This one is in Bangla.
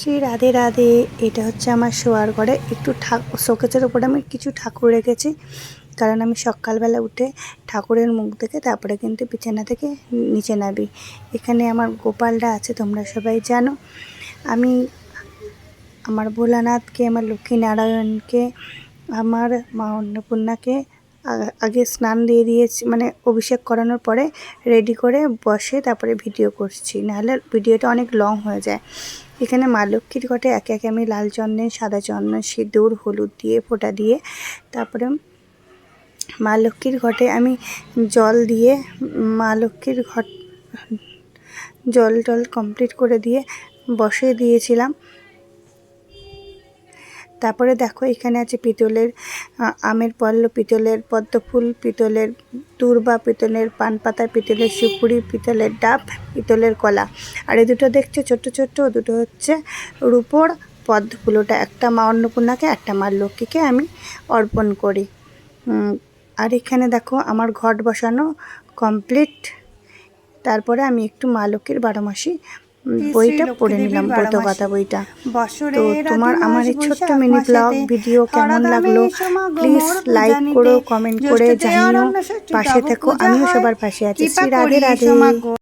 শ্রী রাধে রাধে। এটা হচ্ছে আমার শোয়ার ঘরে। একটু শোকেসের উপরে আমি কিছু ঠাকুর রেখেছি, কারণ আমি সকালবেলা উঠে ঠাকুরের মুখ দেখে তারপরে কিন্তু বিছানা থেকে নিচে নামি। এখানে আমার গোপালটা আছে, তোমরা সবাই জানো। আমি আমার ভোলানাথকে, আমার লক্ষ্মীনারায়ণকে, আমার মা অন্নপূর্ণাকে আগে স্নান দিয়ে দিয়েছি, মানে অভিষেক করানোর পরে রেডি করে বসে তারপরে ভিডিও করছি, নাহলে ভিডিওটা অনেক লং হয়ে যায়। এখানে মা লক্ষ্মীর ঘটে একে একে আমি লাল চন্দন, সাদা চন্দন, সিঁদুর, হলুদ দিয়ে ফোঁটা দিয়ে তারপরে মা লক্ষ্মীর ঘটে আমি জল দিয়ে মা লক্ষ্মীর ঘট জল টল কমপ্লিট করে দিয়ে বসিয়ে দিয়েছিলাম। তারপরে দেখো এখানে আছে পিতলের আমের পল্লব, পিতলের পদ্মফুল, পিতলের দূর্বা, পিতলের পানপাতা, পিতলের সুপুরি, পিতলের ডাব, পিতলের কলা। আর এই দুটো দেখছো ছোট্ট ছোট্ট, দুটো হচ্ছে রূপোর পদ্মফুল। ওটা একটা মা অন্নপূর্ণাকে, একটা মা লক্ষ্মীকে আমি অর্পণ করি। আর এখানে দেখো আমার ঘট বসানো কমপ্লিট। তারপরে আমি একটু মা লক্ষ্মীর 12 মাসি বইটা পড়ে নিলাম, ব্রতকথা বইটা। তো তোমার আমার এই ছোট্ট মিনি ব্লগ ভিডিও কেমন লাগলো প্লিজ লাইক করো, কমেন্ট করে জানিও, পাশে থেকো। আমিও সবার পাশে আছি। শ্রী রাধে রাধে।